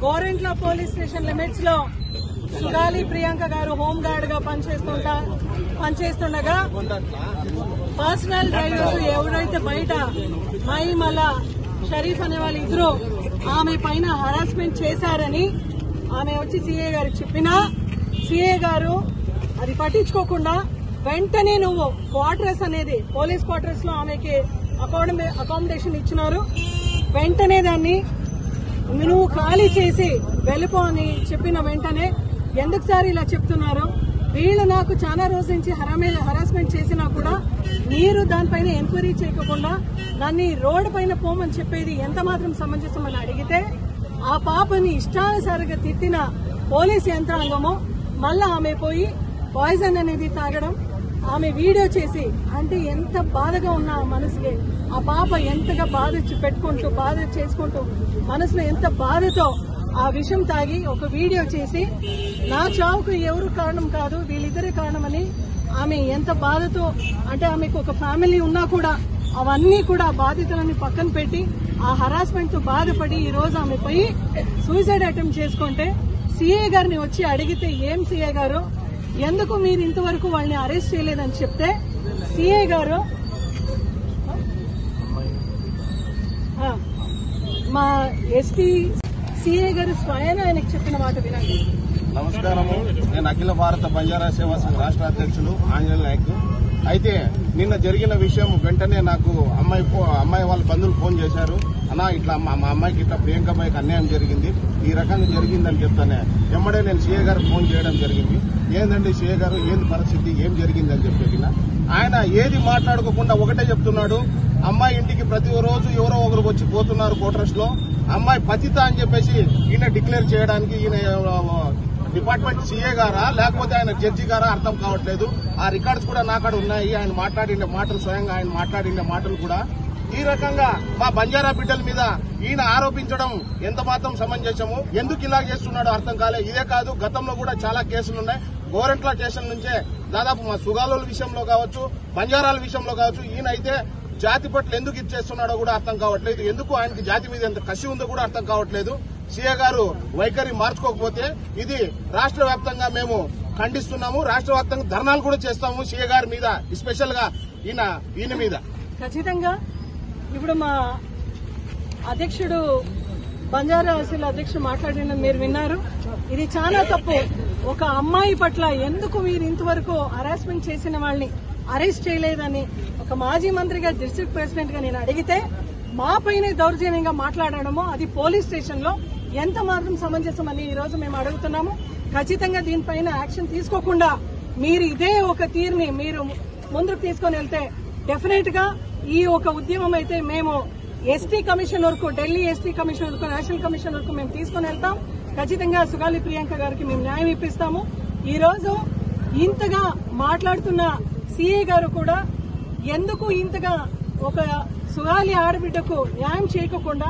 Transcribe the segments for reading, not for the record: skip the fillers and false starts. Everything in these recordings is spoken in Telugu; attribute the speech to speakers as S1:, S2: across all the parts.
S1: గోరెంట్ల పోలీస్ స్టేషన్ లిమిట్స్ లో సుగాలి ప్రియాంక గారు హోమ్ గార్డ్ గా పనిచేస్తుండగా పర్సనల్ డ్రైవర్స్ ఎవరైతే బయట మల్ల షరీఫ్ అనే వాళ్ళు ఇద్దరు ఆమె పైన హరాస్మెంట్ చేశారని ఆమె వచ్చి సీఏ గారికి చెప్పినా సీఏ గారు అది పట్టించుకోకుండా వెంటనే నువ్వు క్వార్టర్స్ అనేది పోలీస్ క్వార్టర్స్ లో ఆమెకి అకామిడేషన్ ఇచ్చినారు. వెంటనే దాన్ని నువ్వు ఖాళీ చేసి వెళ్ళిపో అని చెప్పిన వెంటనే ఎందుకు సార్ ఇలా చెప్తున్నారు? వీళ్ళు నాకు చాలా రోజుల నుంచి హరాస్మెంట్ చేసినా కూడా మీరు దానిపైన ఎంక్వైరీ చేయకుండా దాన్ని రోడ్డు పైన పోమని చెప్పేది ఎంత మాత్రం సమంజసమని అడిగితే ఆ పాపని ఇష్టానుసారంగా తిట్టిన పోలీస్ యంత్రాంగము మళ్ళా ఆమె పోయి పాయిజన్ అనేది తాగడం, ఆమె వీడియో చేసి అంటే ఎంత బాధగా ఉన్న మనసుకి ఆ పాప ఎంతగా బాధ చేసుకుంటూ మనసులో ఎంత బాధతో ఆ విషయం తాగి ఒక వీడియో చేసి నా చావుకు ఎవరు కారణం కాదు వీళ్ళిద్దరే కారణమని ఆమె ఎంత బాధతో అంటే ఆమెకు ఒక ఫ్యామిలీ ఉన్నా కూడా అవన్నీ కూడా బాధితులని పక్కన పెట్టి ఆ హరాస్మెంట్ తో బాధపడి ఈ రోజు ఆమె పోయి సూసైడ్ అటెంప్ట్ చేసుకుంటే సీఏ గారిని వచ్చి అడిగితే ఏం సీఏ గారు ఎందుకు మీరు ఇంతవరకు వాళ్ళని అరెస్ట్ చేయలేదని చెప్తే సీఏ గారు మా ఎస్పీ సీఏ గారు స్వయం ఆయనకు చెప్పిన మాట వినండి.
S2: నమస్కారము. నేను అఖిల భారత బంజారా సేవా సంఘ రాష్ట్ర అధ్యక్షులు ఆంజనేయ నాయక్. అయితే నిన్న జరిగిన విషయం వెంటనే నాకు అమ్మాయి వాళ్ళ బంధువులు ఫోన్ చేశారు. అన్నా ఇట్లా మా అమ్మాయికి ఇట్లా ప్రియాంక అమ్మాయికి అన్యాయం జరిగింది, ఈ రకంగా జరిగిందని చెప్తానే వెంబడే నేను సీఏ గారికి ఫోన్ చేయడం జరిగింది. ఏందండి సీఏ గారు ఏంది పరిస్థితి ఏం జరిగిందని చెప్పేది ఆయన ఏది మాట్లాడుకోకుండా ఒకటే చెప్తున్నాడు. అమ్మాయి ఇంటికి ప్రతి రోజు ఎవరో ఒకరు వచ్చి పోతున్నారు క్వార్టర్స్ లో, అమ్మాయి పతిత అని చెప్పేసి ఈయన డిక్లేర్ చేయడానికి ఈయన డిపార్ట్మెంట్ సీఏ గారా లేకపోతే ఆయన జడ్జి గారా అర్థం కావట్లేదు. ఆ రికార్డ్స్ కూడా నాకాడ ఉన్నాయి. ఆయన మాట్లాడిన మాటలు స్వయంగా ఆయన మాట్లాడిన మాటలు కూడా ఈ రకంగా మా బంజారా బిడ్డల మీద ఈయన ఆరోపించడం ఎంత మాత్రం సమంజసము, ఎందుకు ఇలా చేస్తున్నాడో అర్థం కాలే. ఇదే కాదు గతంలో కూడా చాలా కేసులున్నాయి. గోరెంట్ల స్టేషన్ నుంచే దాదాపు మా సుగాలుల విషయంలో కావచ్చు బంజారాల విషయంలో కావచ్చు ఈయన అయితే జాతి పట్ల ఎందుకు ఇచ్చేస్తున్నాడో కూడా అర్థం కావట్లేదు. ఎందుకు ఆయనకి జాతి మీద ఎంత కసి ఉందో కూడా అర్థం కావట్లేదు. సీఏ గారు వైఖరి మార్చుకోకపోతే ఇది రాష్ట్ర వ్యాప్తంగా మేము ఖండిస్తున్నాము. రాష్ట్ర వ్యాప్తంగా ధర్నాలు కూడా చేస్తాము సీఏ గారి మీద, స్పెషల్ గా ఈయన మీద.
S1: ఖచ్చితంగా ఇప్పుడు మా అధ్యక్షుడు బంజారా అసలు అధ్యక్షుడు మాట్లాడిన మీరు విన్నారు. ఇది చాలా తప్పు. ఒక అమ్మాయి పట్ల ఎందుకు మీరు ఇంతవరకు హరాస్మెంట్ చేసిన వాళ్ళని అరెస్ట్ చేయలేదని ఒక మాజీ మంత్రిగా డిస్ట్రిక్ట్ ప్రెసిడెంట్ గా నేను అడిగితే మా పైనే దౌర్జన్యంగా మాట్లాడడము అది పోలీస్ స్టేషన్ లో ఎంత మాత్రం సమంజసం అని ఈ రోజు మేము అడుగుతున్నాము. ఖచ్చితంగా దీనిపైన యాక్షన్ తీసుకోకుండా మీరు ఇదే ఒక తీరుని మీరు ముందుకు తీసుకుని వెళ్తే డెఫినెట్ గా ఈ ఒక ఉద్యమం అయితే మేము ఎస్టీ కమిషన్ వరకు, ఢిల్లీ ఎస్టీ కమిషన్ వరకు, నేషనల్ కమిషన్ వరకు మేము తీసుకుని వెళ్తాం. ఖచ్చితంగా సుగాలి ప్రియాంక గారికి మేము న్యాయం ఇప్పిస్తాము. ఈ రోజు ఇంతగా మాట్లాడుతున్న సీఏ గారు కూడా ఎందుకు ఇంతగా ఒక సుగాలి ఆడబిడ్డకు న్యాయం చేయకుండా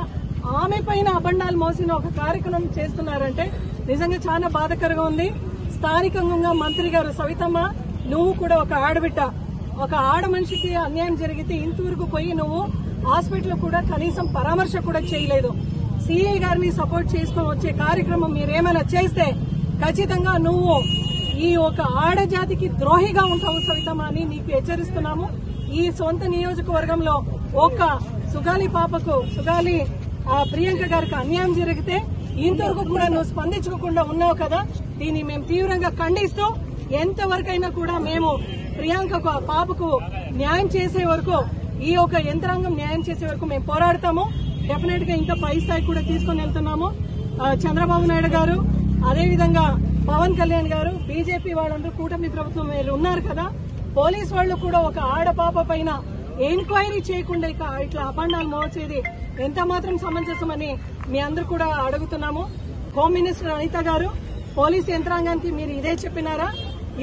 S1: ఆమె పైన అబండాలు మోసిన ఒక కార్యక్రమం చేస్తున్నారంటే నిజంగా చాలా బాధాకరంగా ఉంది. స్థానికంగా మంత్రి గారు సవితమ్మ, నువ్వు కూడా ఒక ఆడబిడ్డ, ఒక ఆడ మనిషికి అన్యాయం జరిగితే ఇంతవరకు పోయి నువ్వు హాస్పిటల్ కూడా కనీసం పరామర్శ కూడా చేయలేదు. సీఏ గారిని సపోర్ట్ చేసుకుని వచ్చే కార్యక్రమం మీరేమైనా చేస్తే ఖచ్చితంగా నువ్వు ఈ ఒక ఆడజాతికి ద్రోహిగా ఉంటావు సవితమ్మ అని నీకు హెచ్చరిస్తున్నాము. ఈ సొంత నియోజకవర్గంలో ఒక సుగాలి పాపకు, సుగాలి ప్రియాంక గారికి అన్యాయం జరిగితే ఇంతవరకు కూడా నువ్వు స్పందించకుండా ఉన్నావు కదా, దీన్ని మేము తీవ్రంగా ఖండిస్తూ ఎంతవరకైనా కూడా మేము ప్రియాంకకు ఆ పాపకు న్యాయం చేసే వరకు, ఈ ఒక యంత్రాంగం న్యాయం చేసే వరకు మేము పోరాడతాము. డెఫినెట్ గా ఇంకా పై స్థాయి కూడా తీసుకుని వెళ్తున్నాము. చంద్రబాబు నాయుడు గారు, అదేవిధంగా పవన్ కళ్యాణ్ గారు, బీజేపీ వాళ్ళందరూ కూటమి ప్రభుత్వం మీరు ఉన్నారు కదా, పోలీసు వాళ్ళు కూడా ఒక ఆడపాప పైన ఎంక్వైరీ చేయకుండా ఇట్లా అబండాలు మోచేది ఎంత మాత్రం సమంజసమని మీ అందరూ కూడా అడుగుతున్నాము. హోమ్ మినిస్టర్ అనిత గారు, పోలీస్ యంత్రాంగానికి మీరు ఇదే చెప్పినారా?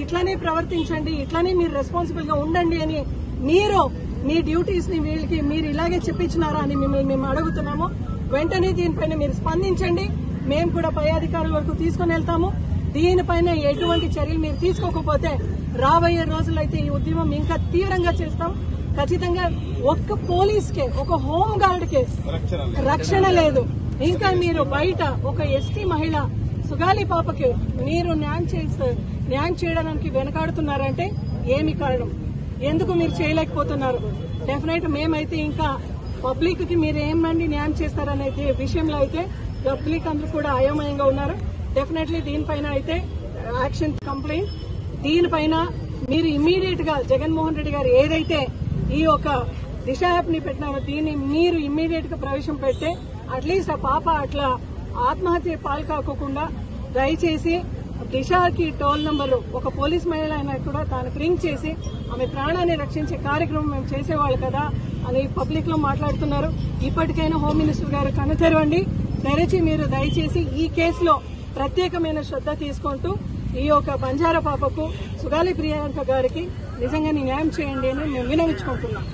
S1: ఇట్లానే ప్రవర్తించండి, ఇట్లానే మీరు రెస్పాన్సిబుల్ గా ఉండండి అని మీరు మీ డ్యూటీస్ ని వీళ్ళకి మీరు ఇలాగే చెప్పించినారా అని మిమ్మల్ని మేము అడుగుతున్నాము. వెంటనే దీనిపైన మీరు స్పందించండి. మేము కూడా పై అధికారుల వరకు తీసుకుని వెళ్తాము. దీనిపైన ఎటువంటి చర్యలు మీరు తీసుకోకపోతే రాబోయే రోజులైతే ఈ ఉద్యమం ఇంకా తీవ్రంగా చేస్తాం. ఖచ్చితంగా ఒక్క పోలీస్కే, ఒక హోమ్ గార్డ్ కే రక్షణ లేదు. ఇంకా మీరు బయట ఒక ఎస్టీ మహిళ సుగాలి పాపకి మీరు న్యాయం చేయడానికి వెనకాడుతున్నారంటే ఏమి కారణం? ఎందుకు మీరు చేయలేకపోతున్నారు? డెఫినెట్ మేమైతే ఇంకా పబ్లిక్ కి మీరు ఏమండి న్యాయం చేస్తారనే విషయంలో అయితే పబ్లిక్ అందరూ కూడా అయోమయంగా ఉన్నారు. డెఫినెట్లీ దీనిపైన అయితే యాక్షన్ కంప్లైంట్ దీనిపైన మీరు ఇమ్మీడియట్ గా జగన్మోహన్ రెడ్డి గారు ఏదైతే ఈ యొక్క దిశ యాప్ ని పెట్టినారో దీన్ని మీరు ఇమ్మీడియట్ గా ప్రవేశం పెడితే అట్లీస్ట్ ఆ పాప అట్లా ఆత్మహత్య పాలు కాకుండా దయచేసి దిశకి టోల్ నంబర్ ఒక పోలీస్ మహిళ అయినా కూడా దానికి రింగ్ చేసి ఆమె ప్రాణాన్ని రక్షించే కార్యక్రమం మేము చేసేవాళ్ళు కదా అని పబ్లిక్ లో మాట్లాడుతున్నారు. ఇప్పటికైనా హోమ్ మినిస్టర్ గారు కన్ను తెరిచి మీరు దయచేసి ఈ కేసులో ప్రత్యేకమైన శ్రద్ధ తీసుకుంటూ ఈ యొక్క బంజారా పాపకు సుగాలి ప్రియాంక గారికి నిజంగా న్యాయం చేయండి అని మేము విన్నవించుకుంటున్నాం.